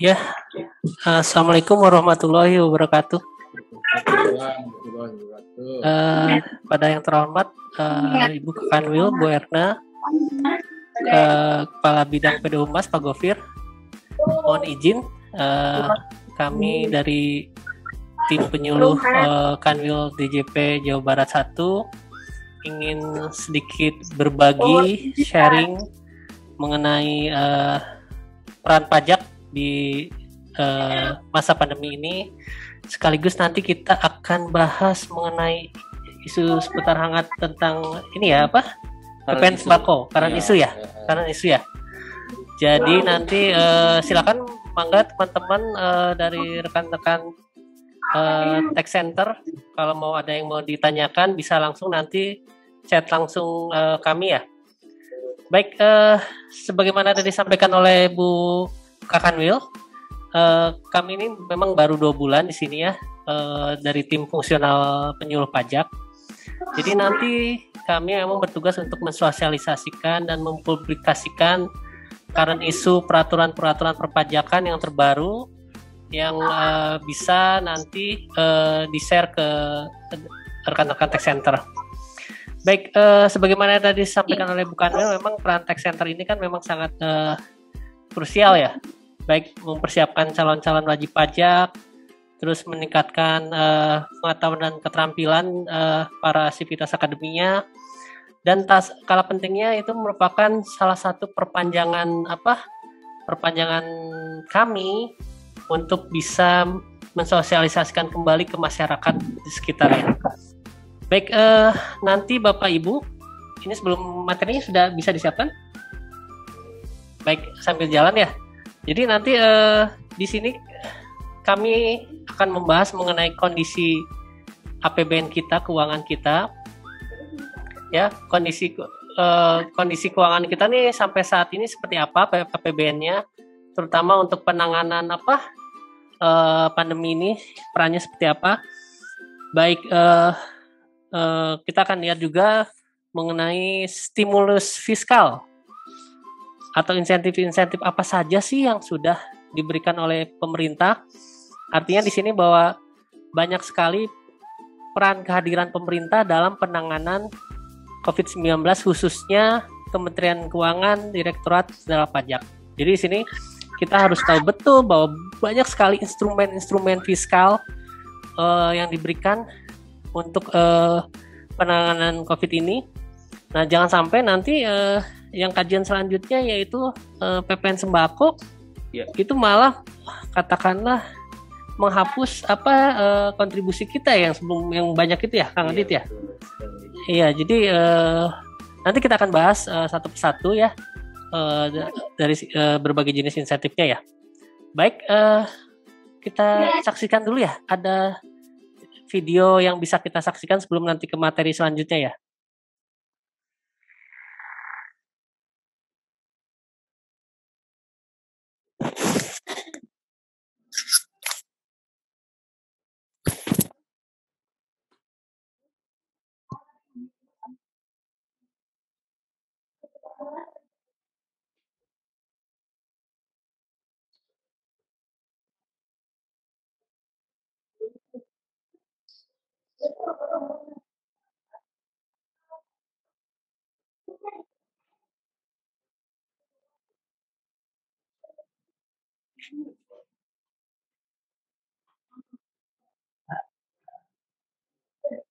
Ya, Assalamualaikum warahmatullahi wabarakatuh. Pada yang terhormat, Ibu Kanwil, Bu Erna, Kepala Bidang PD Humas Pak Gofir, mohon izin kami dari tim penyuluh Kanwil DJP Jawa Barat 1 ingin sedikit berbagi sharing mengenai peran pajak di masa pandemi ini. Sekaligus nanti kita akan bahas mengenai isu seputar hangat tentang ini ya, apa? PPN sembako, karena isu ya. Jadi nanti silakan mangga teman-teman dari rekan-rekan tech center, kalau mau ada yang mau ditanyakan bisa langsung nanti chat langsung kami ya. Baik, sebagaimana tadi disampaikan oleh Bu Kakanwil, kami ini memang baru 2 bulan di sini ya, dari tim fungsional penyuluh pajak. Jadi nanti kami memang bertugas untuk mensosialisasikan dan mempublikasikan current isu peraturan-peraturan perpajakan yang terbaru yang bisa nanti di-share ke rekan-rekan tech center. Baik, sebagaimana tadi disampaikan oleh Bu Kanwil, memang peran tech center ini kan memang sangat krusial ya. Baik mempersiapkan calon-calon wajib pajak, terus meningkatkan pengetahuan dan keterampilan para sivitas akademinya, dan skala pentingnya itu merupakan salah satu perpanjangan kami untuk bisa mensosialisasikan kembali ke masyarakat di sekitarnya. Baik, nanti Bapak Ibu, ini sebelum materinya sudah bisa disiapkan? Baik, sambil jalan ya. Jadi nanti di sini kami akan membahas mengenai kondisi APBN kita, keuangan kita, ya, kondisi keuangan kita nih sampai saat ini seperti apa APBN-nya, terutama untuk penanganan pandemi ini perannya seperti apa. Baik, kita akan lihat juga mengenai stimulus fiskal atau insentif-insentif apa saja sih yang sudah diberikan oleh pemerintah. Artinya di sini bahwa banyak sekali peran kehadiran pemerintah dalam penanganan COVID-19, khususnya Kementerian Keuangan, Direktorat Jenderal Pajak. Jadi di sini kita harus tahu betul bahwa banyak sekali instrumen-instrumen fiskal yang diberikan untuk penanganan COVID ini. Nah, jangan sampai nanti yang kajian selanjutnya yaitu PPN sembako, ya, itu malah katakanlah menghapus kontribusi kita yang sebelum yang banyak itu ya, Kang Adit ya. Iya, jadi nanti kita akan bahas satu persatu ya dari berbagai jenis insentifnya ya. Baik, kita saksikan dulu ya. Ada video yang bisa kita saksikan sebelum nanti ke materi selanjutnya ya.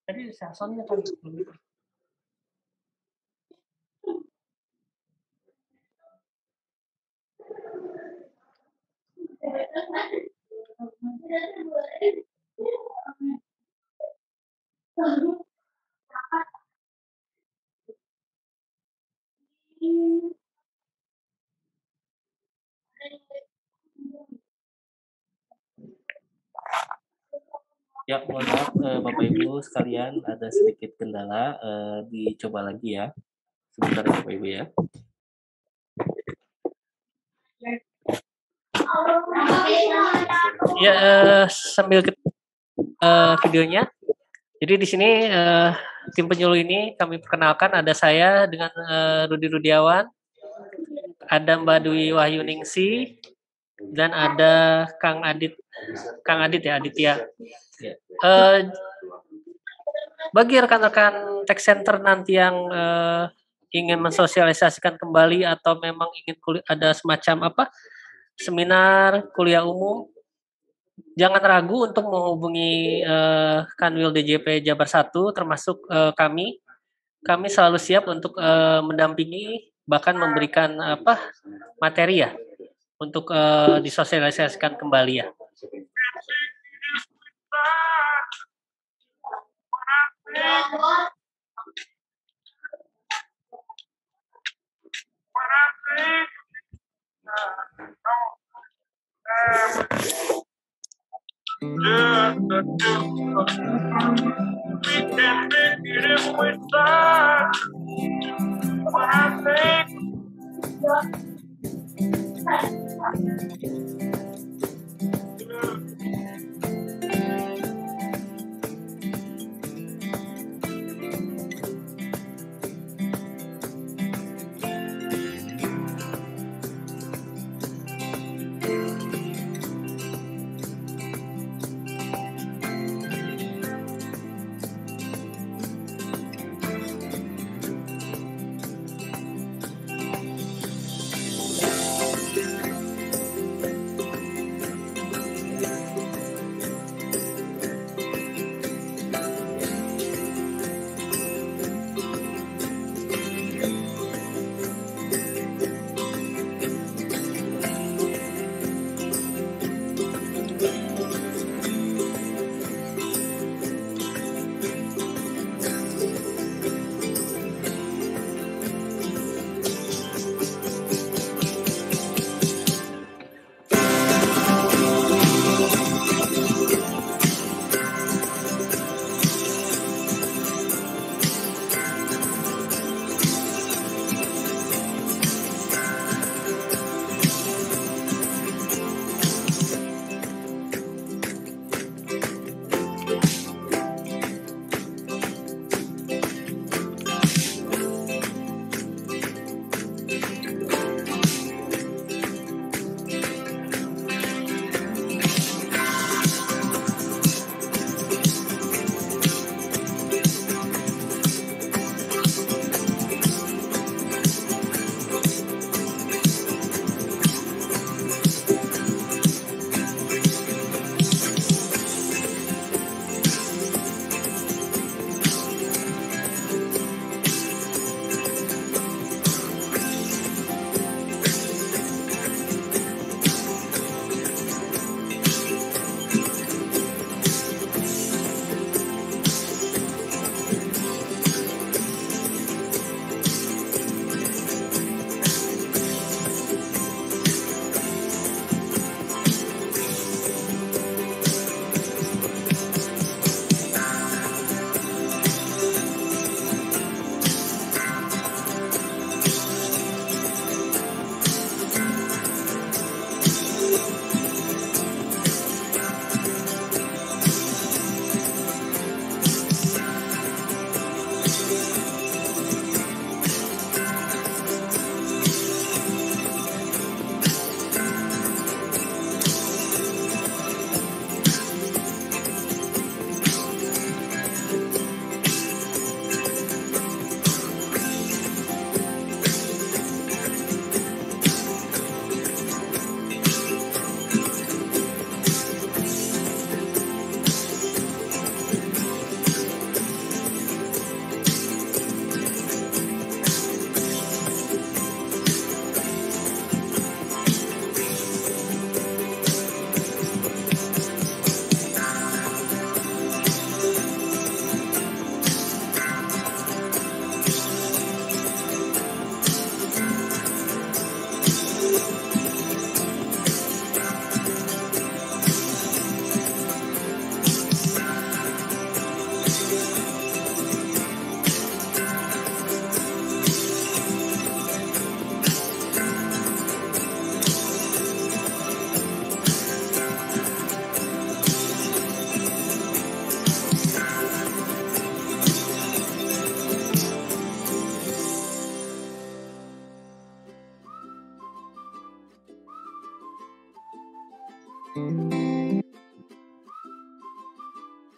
Tadi sensornya kan sebelum. Ya, mohon maaf Bapak Ibu sekalian, ada sedikit kendala, dicoba lagi ya. Sebentar ya Bapak Ibu ya. Ya, sambil videonya. Jadi di sini tim penyuluh ini kami perkenalkan, ada saya dengan Rudi Rudiawan, ada Mbak Dwi Wahyuningsi, dan ada Kang Adit ya, Aditya. Eh, bagi rekan-rekan tech center nanti yang ingin mensosialisasikan kembali atau memang ingin ada semacam apa seminar kuliah umum, jangan ragu untuk menghubungi Kanwil DJP Jabar 1 termasuk kami. Kami selalu siap untuk mendampingi bahkan memberikan apa materi ya untuk disosialisasikan kembali ya.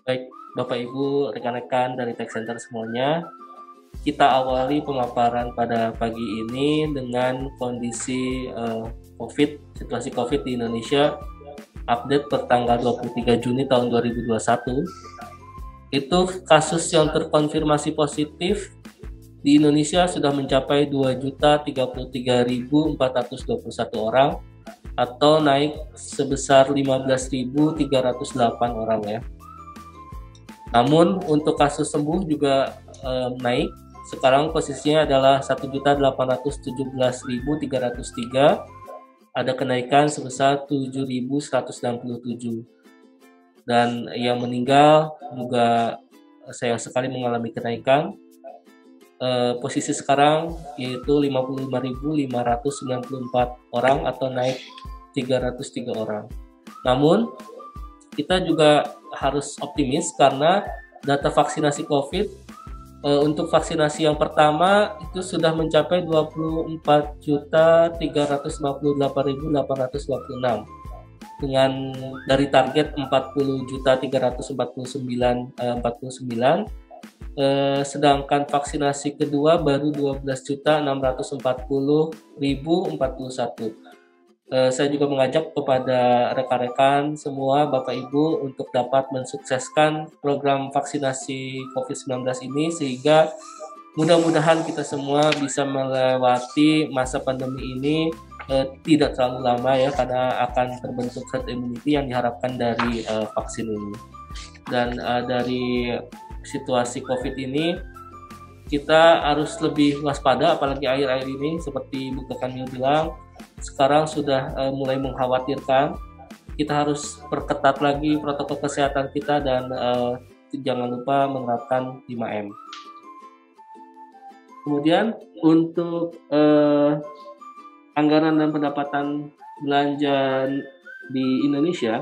Baik, Bapak Ibu, rekan-rekan dari Tech Center semuanya, kita awali pemaparan pada pagi ini dengan kondisi situasi COVID di Indonesia, update per tanggal 23 Juni tahun 2021. Itu kasus yang terkonfirmasi positif di Indonesia sudah mencapai 2.033.421 orang atau naik sebesar 15.308 orang ya. Namun untuk kasus sembuh juga naik. Sekarang posisinya adalah 1.817.303. Ada kenaikan sebesar 7.167. Dan yang meninggal juga sayang sekali mengalami kenaikan. Posisi sekarang yaitu 55.594 orang atau naik 303 orang. Namun kita juga harus optimis karena data vaksinasi COVID untuk vaksinasi yang pertama itu sudah mencapai 24.358.826 dengan dari target 40.349.49, sedangkan vaksinasi kedua baru 12.640.041. Saya juga mengajak kepada rekan-rekan semua Bapak Ibu untuk dapat mensukseskan program vaksinasi COVID-19 ini sehingga mudah-mudahan kita semua bisa melewati masa pandemi ini tidak terlalu lama ya, karena akan terbentuk herd immunity yang diharapkan dari vaksin ini. Dan dari situasi COVID ini kita harus lebih waspada, apalagi akhir-akhir ini seperti Bu Kamil bilang sekarang sudah mulai mengkhawatirkan. Kita harus perketat lagi protokol kesehatan kita dan jangan lupa menerapkan 5M. Kemudian untuk anggaran dan pendapatan belanja di Indonesia,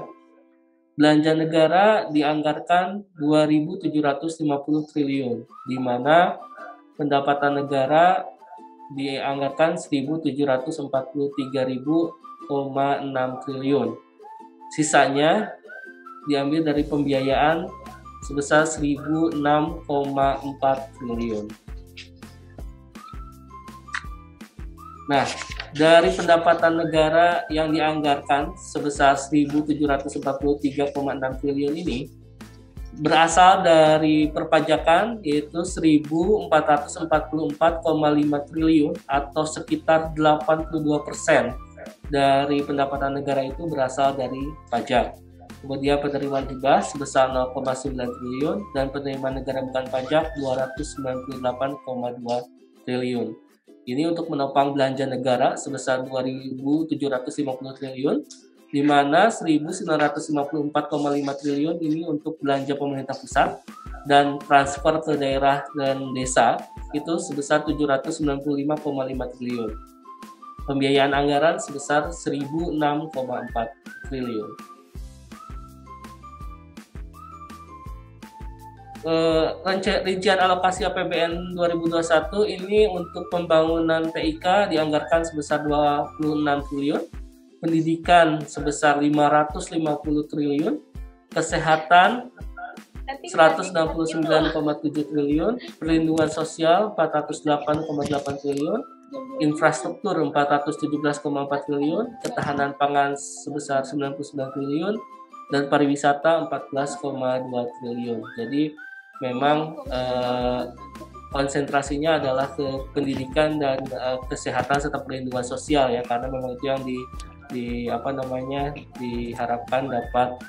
belanja negara dianggarkan 2.750 triliun, di mana pendapatan negara dianggarkan 1.743.6 triliun. Sisanya diambil dari pembiayaan sebesar 1.006,4 triliun. Nah, dari pendapatan negara yang dianggarkan sebesar 1.743,6 triliun ini berasal dari perpajakan yaitu 1.444,5 triliun atau sekitar 82% dari pendapatan negara itu berasal dari pajak. Kemudian penerimaan hibah sebesar 0,9 triliun dan penerimaan negara bukan pajak 298,2 triliun. Ini untuk menopang belanja negara sebesar 2.750 triliun, di mana 1.954,5 triliun ini untuk belanja pemerintah pusat dan transfer ke daerah dan desa itu sebesar 795,5 triliun. Pembiayaan anggaran sebesar 1.006,4 triliun. Rincian alokasi APBN 2021 ini untuk pembangunan TIK dianggarkan sebesar 26 triliun, pendidikan sebesar 550 triliun, kesehatan 169,7 triliun, perlindungan sosial 408,8 triliun, infrastruktur 417,4 triliun, ketahanan pangan sebesar 99 triliun, dan pariwisata 14,2 triliun. Jadi memang konsentrasinya adalah ke pendidikan dan kesehatan serta perlindungan sosial ya, karena memang itu yang diharapkan dapat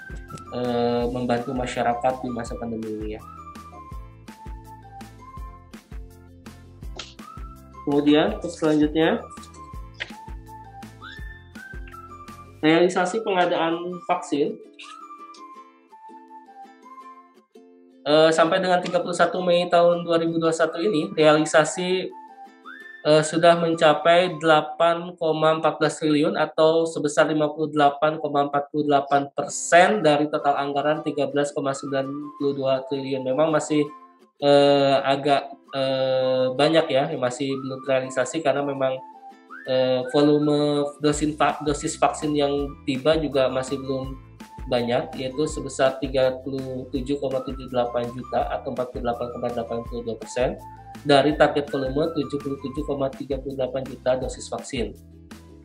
membantu masyarakat di masa pandemi ini ya. Kemudian selanjutnya realisasi pengadaan vaksin sampai dengan 31 Mei tahun 2021 ini realisasi sudah mencapai 8,14 triliun atau sebesar 58,48% dari total anggaran 13,92 triliun. Memang masih agak banyak ya, masih belum terrealisasi karena memang volume dosis vaksin yang tiba juga masih belum banyak, yaitu sebesar 37,78 juta atau 48,82% dari target volume 77,38 juta dosis vaksin.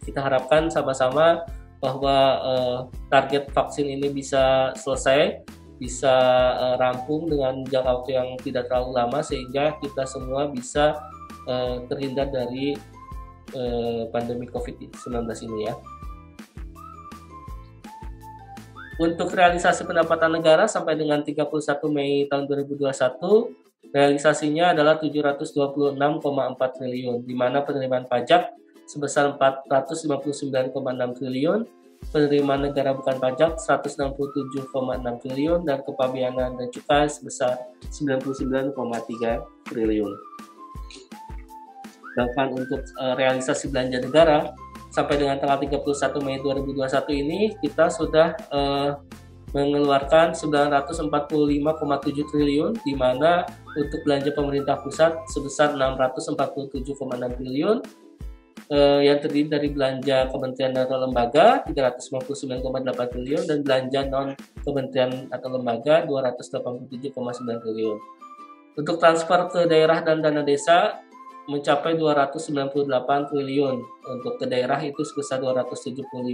Kita harapkan sama-sama bahwa target vaksin ini bisa selesai, bisa rampung dengan jangka waktu yang tidak terlalu lama, sehingga kita semua bisa terhindar dari pandemi COVID-19 ini ya. Untuk realisasi pendapatan negara sampai dengan 31 Mei tahun 2021, realisasinya adalah 726,4 triliun, di mana penerimaan pajak sebesar 459,6 triliun, penerimaan negara bukan pajak 167,6 triliun, dan kepabeanan dan cukai sebesar 99,3 triliun. Sedangkan untuk realisasi belanja negara sampai dengan tanggal 31 Mei 2021 ini kita sudah mengeluarkan 945,7 triliun, di mana untuk belanja pemerintah pusat sebesar 647,6 triliun, yang terdiri dari belanja kementerian atau lembaga 359,8 triliun dan belanja non kementerian atau lembaga 287,9 triliun. Untuk transfer ke daerah dan dana desa mencapai 298 triliun. Untuk ke daerah itu sebesar 275,7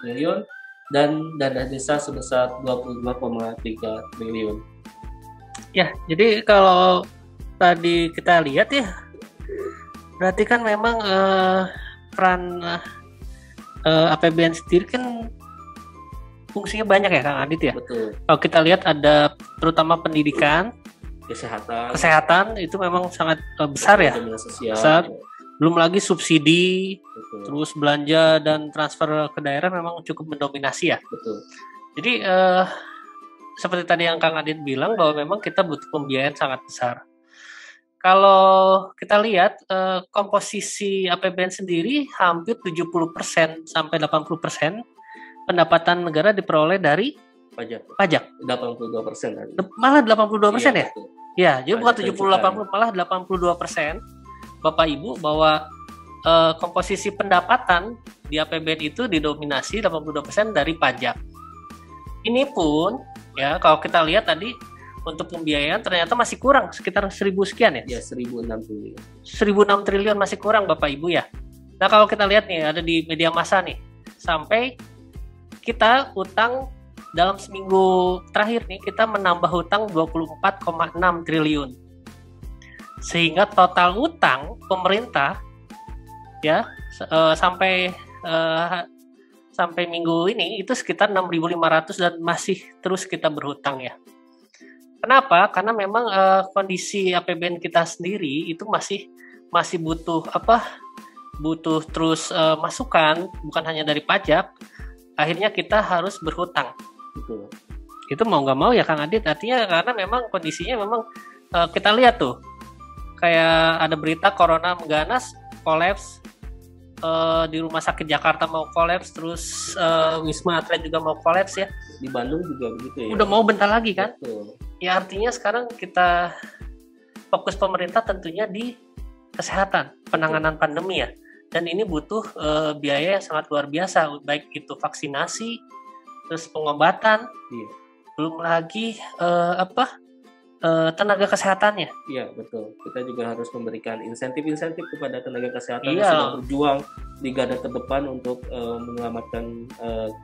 triliun dan dana desa sebesar 22,3 triliun. Ya, jadi kalau tadi kita lihat ya, berarti kan memang peran APBN sendiri kan fungsinya banyak ya Kang Adit ya. Betul. Kalau kita lihat ada terutama pendidikan, kesehatan itu memang sangat besar ya, besar. Belum lagi subsidi, betul. Terus belanja dan transfer ke daerah memang cukup mendominasi ya. Betul. Jadi seperti tadi yang Kang Adit bilang bahwa memang kita butuh pembiayaan sangat besar. Kalau kita lihat komposisi APBN sendiri hampir 70% sampai 80% pendapatan negara diperoleh dari pajak. 82%. Malah 82% ya? Betul. Ya, jadi bukan 70-80, malah 82%. Bapak Ibu, bahwa komposisi pendapatan di APBN itu didominasi 82% dari pajak. Ini pun, ya kalau kita lihat tadi, untuk pembiayaan ternyata masih kurang, sekitar 1.000 sekian ya? Ya, 1.006 triliun. 1.006 triliun masih kurang Bapak Ibu ya. Nah kalau kita lihat nih, ada di media massa nih, sampai kita utang dalam seminggu terakhir nih kita menambah utang 24,6 triliun. Sehingga total utang pemerintah ya sampai minggu ini itu sekitar 6.500 dan masih terus kita berhutang ya. Kenapa? Karena memang kondisi APBN kita sendiri itu masih butuh butuh terus masukan, bukan hanya dari pajak. Akhirnya kita harus berhutang. Betul. Itu mau nggak mau ya Kang Adit, artinya karena memang kondisinya memang kita lihat tuh kayak ada berita corona mengganas, kolaps di rumah sakit Jakarta mau kolaps, terus Wisma Atlet juga mau kolaps ya. Di Bandung juga begitu ya. Udah mau bentar lagi kan? Betul. Ya artinya sekarang kita fokus pemerintah tentunya di kesehatan, penanganan pandemi ya. Dan ini butuh biaya yang sangat luar biasa, baik itu vaksinasi, terus pengobatan, iya. Belum lagi tenaga kesehatannya. Iya betul. Kita juga harus memberikan insentif kepada tenaga kesehatan iya. yang sedang berjuang di garda terdepan untuk menyelamatkan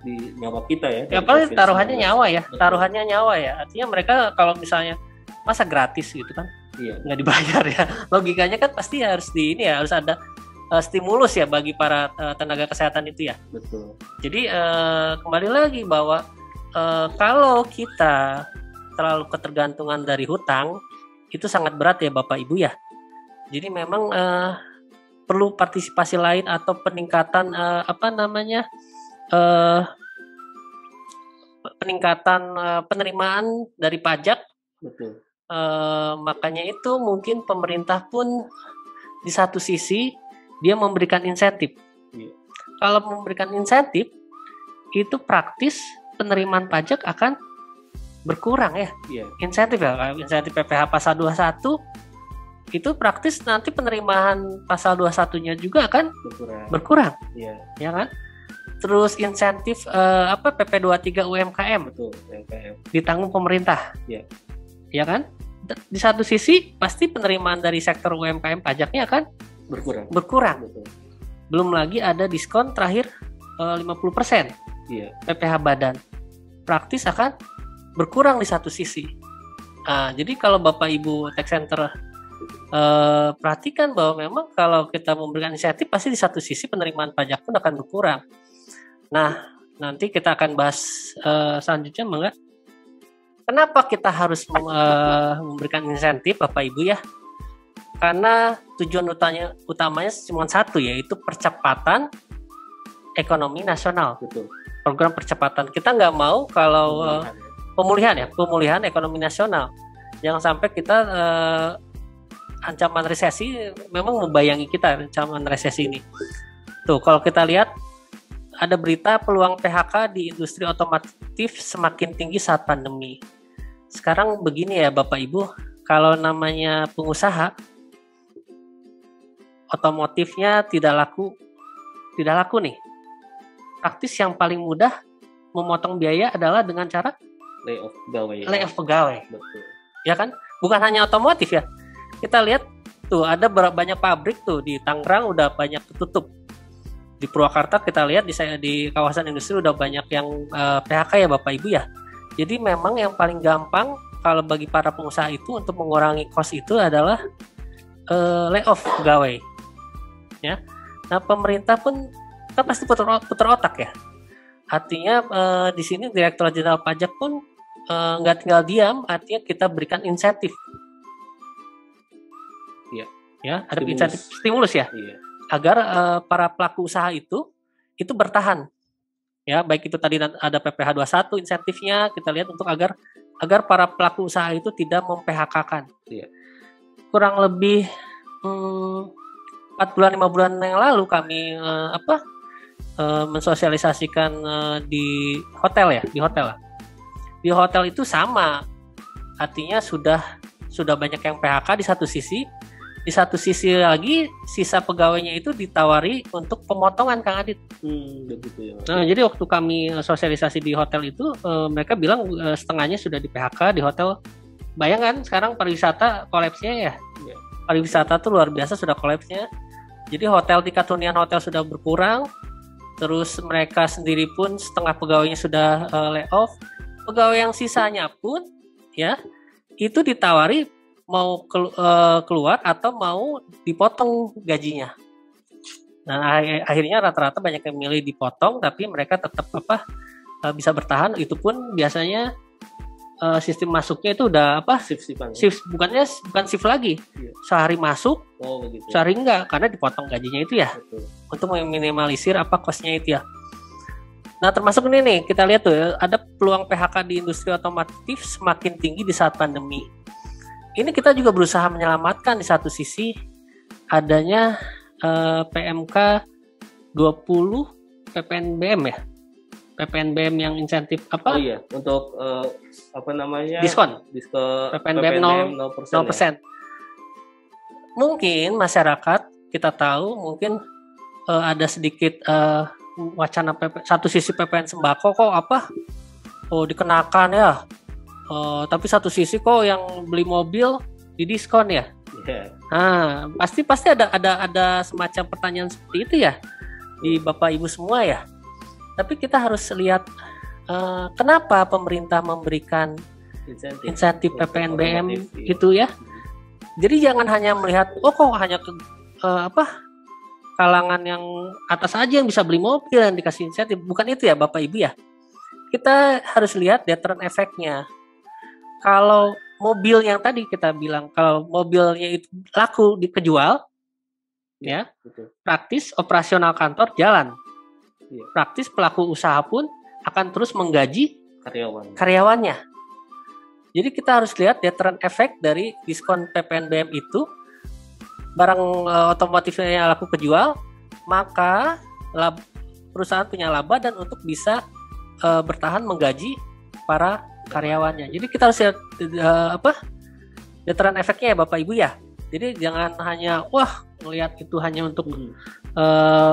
di nyawa kita ya. Ya paling taruhannya nyawa ya, betul. Taruhannya nyawa ya. Artinya mereka kalau misalnya masa gratis gitu kan, iya. Nggak dibayar ya. Logikanya kan pasti harus harus ada stimulus ya bagi para tenaga kesehatan itu ya. Betul. Jadi kembali lagi bahwa kalau kita terlalu ketergantungan dari hutang itu sangat berat ya Bapak Ibu ya. Jadi memang perlu partisipasi lain atau peningkatan peningkatan penerimaan dari pajak. Betul. Makanya itu mungkin pemerintah pun di satu sisi dia memberikan insentif. Iya. Kalau memberikan insentif itu praktis penerimaan pajak akan berkurang ya. Iya. Insentif ya, insentif PPh pasal 21 itu praktis nanti penerimaan pasal 21-nya juga akan berkurang. Iya. Ya kan? Terus insentif PP 23 UMKM. Betul, UMKM. Ditanggung pemerintah. Iya. Ya kan? Di satu sisi pasti penerimaan dari sektor UMKM pajaknya akan berkurang. Betul. Belum lagi ada diskon terakhir 50%. Iya. PPh badan. Praktis akan berkurang di satu sisi. Jadi kalau Bapak Ibu tax center perhatikan bahwa memang kalau kita memberikan insentif pasti di satu sisi penerimaan pajak pun akan berkurang. Nah, nanti kita akan bahas selanjutnya, Mangga. Kenapa kita harus memberikan insentif, Bapak Ibu ya? Karena tujuan utamanya cuma satu, yaitu percepatan ekonomi nasional. Betul. Program percepatan. Kita nggak mau kalau pemulihan ekonomi nasional. Jangan sampai kita ancaman resesi, memang membayangi kita ancaman resesi ini. Tuh, kalau kita lihat ada berita peluang PHK di industri otomotif semakin tinggi saat pandemi. Sekarang begini ya Bapak Ibu, kalau namanya pengusaha otomotifnya tidak laku nih. Praktis yang paling mudah memotong biaya adalah dengan cara layoff pegawai. Betul. Ya kan? Bukan hanya otomotif ya. Kita lihat tuh ada banyak pabrik tuh di Tangerang udah banyak tutup. Di Purwakarta kita lihat di kawasan industri udah banyak yang PHK ya Bapak Ibu ya. Jadi memang yang paling gampang kalau bagi para pengusaha itu untuk mengurangi cost itu adalah layoff pegawai. Ya. Nah, pemerintah pun kita pasti putar otak ya. Artinya di sini Direktorat Jenderal Pajak pun nggak tinggal diam, artinya kita berikan insentif. Iya. Ya, ada insentif stimulus ya. Iya. Agar para pelaku usaha itu bertahan. Ya, baik itu tadi ada PPh 21 insentifnya, kita lihat untuk agar para pelaku usaha itu tidak mem-PHK-kan. Iya. Kurang lebih 4 bulan 5 bulan yang lalu kami mensosialisasikan di hotel ya, di hotel itu sama, artinya sudah banyak yang PHK di satu sisi lagi sisa pegawainya itu ditawari untuk pemotongan, Kang Adit. Begitu ya. Nah, jadi waktu kami sosialisasi di hotel itu mereka bilang setengahnya sudah di PHK di hotel. Bayangkan sekarang pariwisata kolapsnya ya. Iya. Pariwisata tuh luar biasa sudah kolapsnya. Jadi hotel tingkat hunian hotel sudah berkurang. Terus mereka sendiri pun setengah pegawainya sudah layoff. Pegawai yang sisanya pun ya itu ditawari mau keluar atau mau dipotong gajinya. Nah, akhirnya rata-rata banyak yang milih dipotong, tapi mereka tetap bisa bertahan. Itu pun biasanya sistem masuknya itu udah shift, bukan shift lagi. Iya. Sehari masuk, begitu. sehari enggak, karena dipotong gajinya itu ya. Betul. Untuk meminimalisir cost-nya itu ya. Nah, termasuk ini nih, kita lihat tuh ada peluang PHK di industri otomotif semakin tinggi di saat pandemi. Ini kita juga berusaha menyelamatkan di satu sisi adanya PMK 20 PPNBM ya. PPNBM yang insentif Oh iya, untuk diskon PPNBM 0%. Mungkin masyarakat kita tahu mungkin ada sedikit wacana satu sisi PPN sembako kok dikenakan ya. Tapi satu sisi kok yang beli mobil didiskon ya. Yeah. Nah, pasti ada semacam pertanyaan seperti itu ya di Bapak Ibu semua ya. Tapi kita harus lihat kenapa pemerintah memberikan insentif PPNBM gitu ya. Jadi jangan hanya melihat kok hanya kalangan yang atas aja yang bisa beli mobil yang dikasih insentif. Bukan itu ya Bapak Ibu ya. Kita harus lihat deterrent efeknya. Kalau mobil yang tadi kita bilang, kalau mobilnya itu laku kejual, ya, betul. Praktis operasional kantor jalan. Ya. Praktis pelaku usaha pun akan terus menggaji karyawannya. Jadi kita harus lihat deterrent efek dari diskon PPNBM itu. Barang otomotifnya laku kejual, maka perusahaan punya laba dan untuk bisa bertahan menggaji para karyawannya. Jadi kita harus lihat deterrent efeknya ya Bapak Ibu ya. Jadi jangan hanya ngelihat itu hanya untuk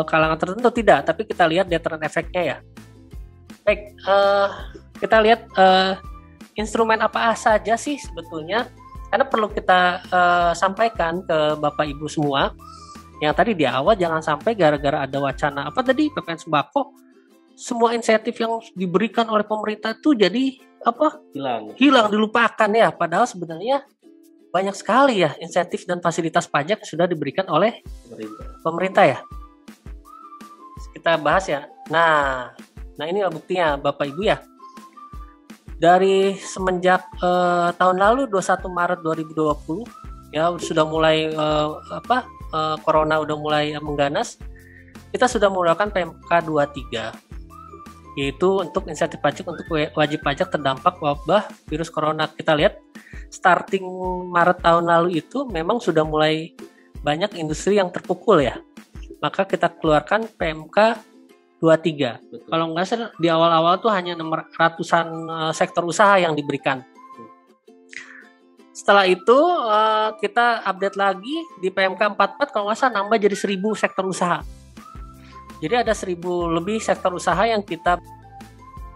kalangan tertentu, tidak, tapi kita lihat deterrent efeknya ya. Baik, kita lihat instrumen apa saja sih sebetulnya, karena perlu kita sampaikan ke Bapak Ibu semua. Yang tadi di awal jangan sampai gara-gara ada wacana apa tadi PPN sembako, semua insentif yang diberikan oleh pemerintah itu jadi hilang dilupakan ya. Padahal sebenarnya banyak sekali ya insentif dan fasilitas pajak yang sudah diberikan oleh pemerintah ya. Kita bahas ya. Nah ini buktinya Bapak Ibu ya. Dari semenjak tahun lalu 21 Maret 2020 ya sudah mulai corona udah mulai mengganas, kita sudah melakukan PMK 23, yaitu untuk insentif pajak untuk wajib pajak terdampak wabah virus corona. Kita lihat starting Maret tahun lalu itu memang sudah mulai banyak industri yang terpukul ya, maka kita keluarkan PMK 23. Betul. Kalau nggak salah di awal-awal tuh hanya ratusan sektor usaha yang diberikan. Setelah itu kita update lagi di PMK 44, kalau nggak salah nambah jadi 1.000 sektor usaha. Jadi ada 1.000 lebih sektor usaha yang kita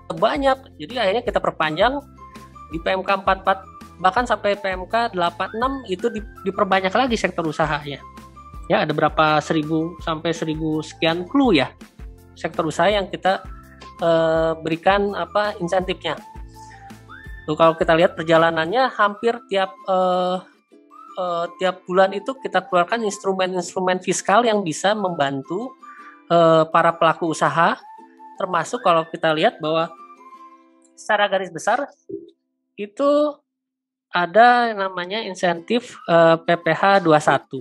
banyak. Jadi akhirnya kita perpanjang di PMK 44, bahkan sampai PMK 86 itu diperbanyak lagi sektor usahanya. Ya, ada berapa 1.000 sampai 1.000 sekian clue ya sektor usaha yang kita berikan insentifnya. Tuh, kalau kita lihat perjalanannya hampir tiap bulan itu kita keluarkan instrumen-instrumen fiskal yang bisa membantu para pelaku usaha, termasuk kalau kita lihat bahwa secara garis besar itu ada yang namanya insentif PPh 21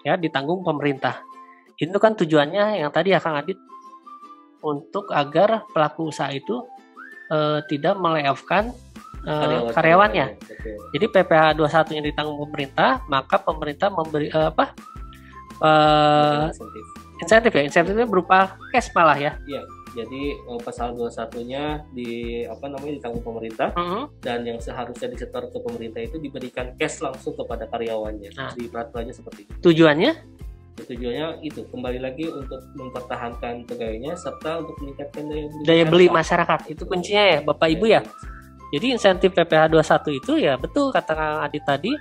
ya, ditanggung pemerintah. Itu kan tujuannya yang tadi ya Kang Adit, untuk agar pelaku usaha itu tidak melayoffkan karyawannya. Jadi PPh 21 yang ditanggung pemerintah, maka pemerintah memberi insentifnya berupa cash malah ya. Iya. Jadi pasal 21-nya ditanggung pemerintah, dan yang seharusnya disetor ke pemerintah itu diberikan cash langsung kepada karyawannya. Nah, di peraturannya seperti itu. Tujuannya itu kembali lagi untuk mempertahankan pegawainya serta untuk meningkatkan daya beli masyarakat. Itu kuncinya ya Bapak Ibu ya. Jadi insentif PPh 21 itu ya betul kata Kang Adit tadi,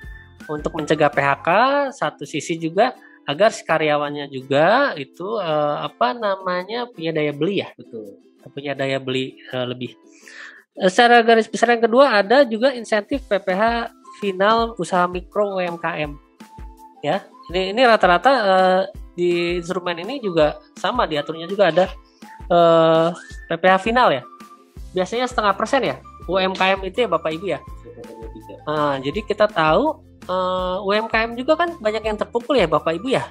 untuk mencegah PHK, satu sisi juga agar si karyawannya juga itu punya daya beli ya. Betul. Punya daya beli lebih. Secara garis besar yang kedua ada juga insentif PPh final usaha mikro UMKM. Ya. Ini rata-rata di instrumen ini juga sama, diaturnya juga ada PPh final ya. Biasanya 0,5% ya UMKM itu ya Bapak Ibu ya. Jadi kita tahu UMKM juga kan banyak yang terpukul ya Bapak Ibu ya.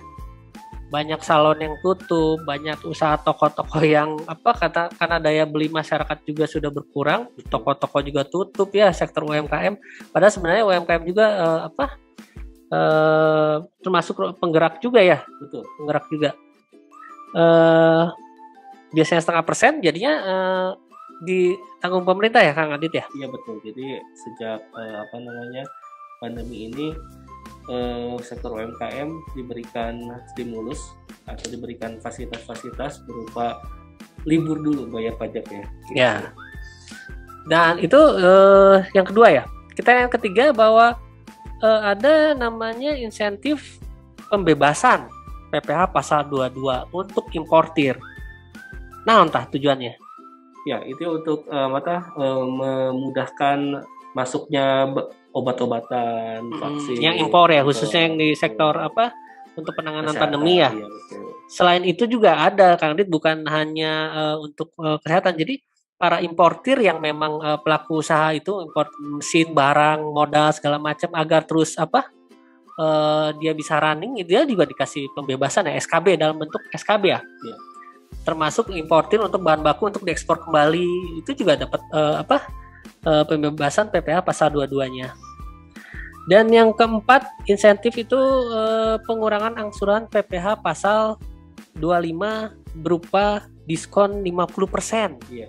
Banyak salon yang tutup, banyak usaha toko-toko yang karena daya beli masyarakat juga sudah berkurang, toko-toko juga tutup ya sektor UMKM. Padahal sebenarnya UMKM juga termasuk penggerak juga ya. Betul, penggerak juga. Biasanya 0,5%, jadinya ditanggung pemerintah ya Kang Adit ya. Iya betul. Jadi sejak pandemi ini sektor UMKM diberikan stimulus atau diberikan fasilitas-fasilitas berupa libur dulu bayar pajaknya. Ya. Dan itu yang kedua ya. Kita yang ketiga bahwa ada namanya insentif pembebasan PPh pasal 22 untuk importir. Nah, entah tujuannya. Ya, itu untuk memudahkan masuknya obat-obatan, vaksin. Yang impor ya, khususnya yang di sektor untuk penanganan pandemi ya. Iya, selain itu juga ada Kang Dit, bukan hanya untuk kesehatan. Jadi para importir yang memang pelaku usaha itu import mesin, barang, modal segala macam agar terus dia bisa running, dia juga dikasih pembebasan ya, SKB dalam bentuk SKB ya. Ya. Termasuk importir untuk bahan baku untuk diekspor kembali itu juga dapat pembebasan PPh pasal 22-nya. Dan yang keempat, insentif itu pengurangan angsuran PPh pasal 25 berupa diskon 50%. Iya.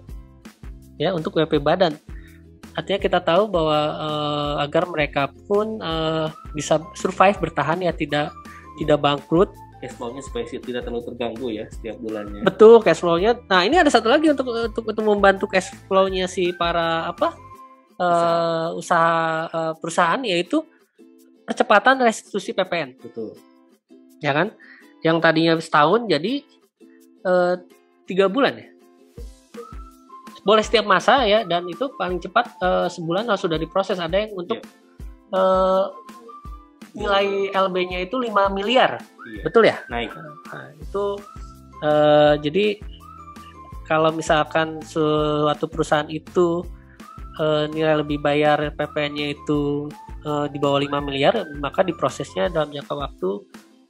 Ya, untuk WP badan. Artinya kita tahu bahwa agar mereka pun bisa survive, bertahan ya, tidak bangkrut. Cash flow-nya supaya tidak terlalu terganggu ya setiap bulannya. Betul, cash flow-nya. Nah, ini ada satu lagi untuk membantu cash flow-nya si para usaha perusahaan, yaitu percepatan restitusi PPN. Betul. Ya kan? Yang tadinya setahun jadi 3 bulan ya. Boleh setiap masa ya, dan itu paling cepat sebulan harus sudah diproses. Ada yang untuk nilai LB-nya itu 5 miliar. Iya. Betul ya? Naik. Nah, itu jadi kalau misalkan suatu perusahaan itu nilai lebih bayar PPN-nya itu di bawah 5 miliar, maka diprosesnya dalam jangka waktu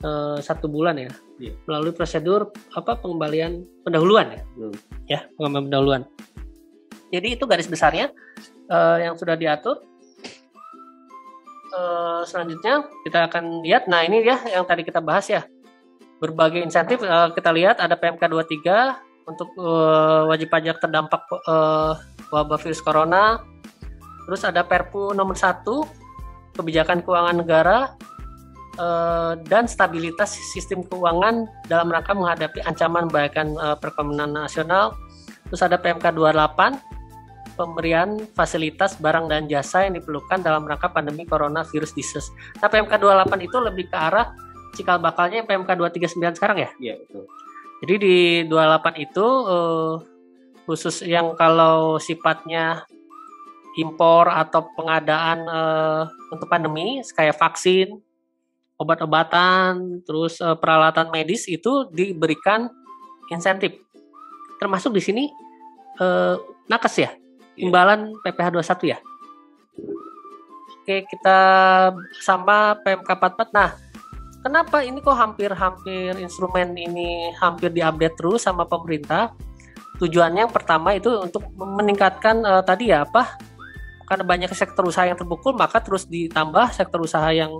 1 bulan ya. Iya. Melalui prosedur pengembalian pendahuluan ya. Ya, pengembalian pendahuluan. Jadi itu garis besarnya yang sudah diatur. Selanjutnya kita akan lihat, nah ini ya yang tadi kita bahas ya, berbagai insentif. Kita lihat ada PMK 23 untuk wajib pajak terdampak wabah virus corona. Terus ada Perpu nomor 1 kebijakan keuangan negara dan stabilitas sistem keuangan dalam rangka menghadapi ancaman membahayakan perekonomian nasional. Terus ada PMK 28 pemberian fasilitas barang dan jasa yang diperlukan dalam rangka pandemi coronavirus disease. Nah, PMK 28 itu lebih ke arah cikal bakalnya PMK 239 sekarang ya? Iya, betul. Jadi di 28 itu khusus yang kalau sifatnya impor atau pengadaan untuk pandemi kayak vaksin, obat-obatan, terus peralatan medis itu diberikan insentif. Termasuk di sini nakes ya? Imbalan PPh 21 ya. Oke, kita sama PMK 44. Nah, kenapa ini kok hampir instrumen ini hampir diupdate terus sama pemerintah? Tujuannya yang pertama itu untuk meningkatkan tadi ya karena banyak sektor usaha yang terpukul, maka terus ditambah sektor usaha yang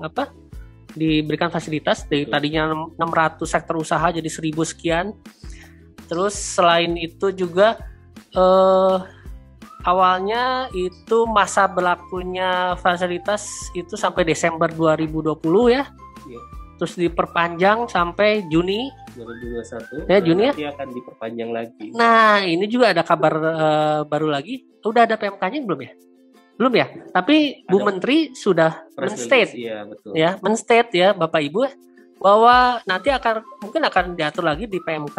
diberikan fasilitas. Dari tadinya 600 sektor usaha jadi 1000 sekian. Terus selain itu juga awalnya itu masa berlakunya fasilitas itu sampai Desember 2020 ya. Iya. Terus diperpanjang sampai Juni 2021. Ya, Juni ya. Nanti akan diperpanjang lagi. Nah, ini juga ada kabar baru lagi. Udah ada PMK-nya belum ya? Belum ya? Tapi Bu Menteri sudah men-state. Iya, betul. Ya, men-state ya Bapak Ibu bahwa nanti mungkin akan diatur lagi di PMK.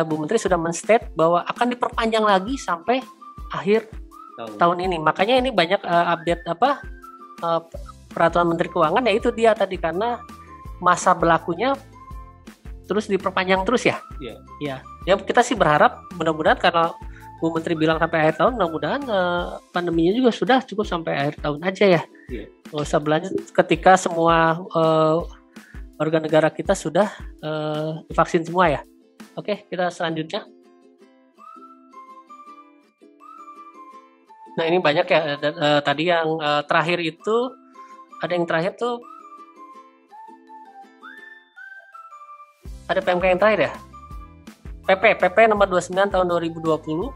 Bu Menteri sudah men-state bahwa akan diperpanjang lagi sampai akhir tahun ini. Makanya ini banyak update peraturan Menteri Keuangan, ya itu dia tadi, karena masa berlakunya terus diperpanjang terus ya. Iya. Ya kita sih berharap mudah-mudahan, karena Bu Menteri bilang sampai akhir tahun, mudah-mudahan pandeminya juga sudah cukup sampai akhir tahun aja ya. Iya. Nggak usah berlanjut ketika semua warga negara kita sudah divaksin semua ya. Oke, kita selanjutnya. Nah, ini banyak ya. Tadi yang terakhir itu, ada yang terakhir tuh, ada PMK yang terakhir ya. PP nomor 29 tahun 2020.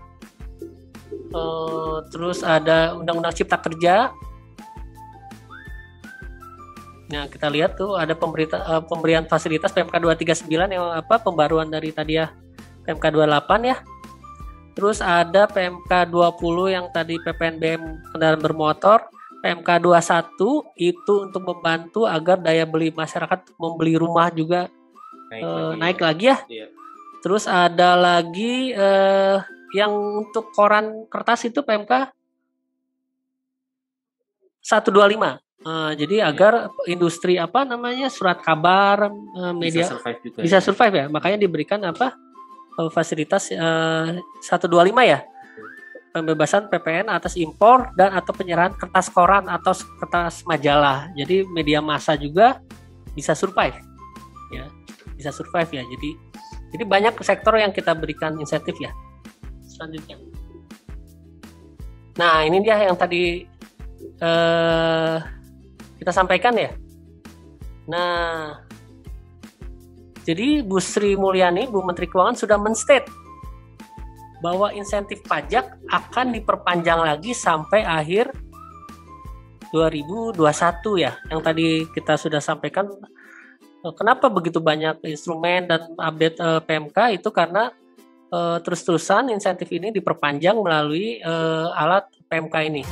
Terus ada Undang-Undang Cipta Kerja. Nah, kita lihat tuh ada pemberian fasilitas PMK 239 yang pembaruan dari tadi ya PMK 28 ya. Terus ada PMK 20 yang tadi PPNBM kendaraan bermotor. PMK 21 itu untuk membantu agar daya beli masyarakat membeli rumah juga naik lagi ya. Iya. Terus ada lagi yang untuk koran kertas itu PMK 125. Jadi agar industri surat kabar, media bisa survive ya. Makanya diberikan fasilitas 125 ya. Pembebasan PPN atas impor dan atau penyerahan kertas koran atau kertas majalah. Jadi media massa juga bisa survive. Ya, bisa survive ya. Jadi banyak sektor yang kita berikan insentif ya. Selanjutnya. Nah, ini dia yang tadi kita sampaikan ya. Nah, jadi Bu Sri Mulyani, Bu Menteri Keuangan sudah men-state bahwa insentif pajak akan diperpanjang lagi sampai akhir 2021 ya. Yang tadi kita sudah sampaikan. Kenapa begitu banyak instrumen dan update PMK itu karena terus-terusan insentif ini diperpanjang melalui alat PMK ini.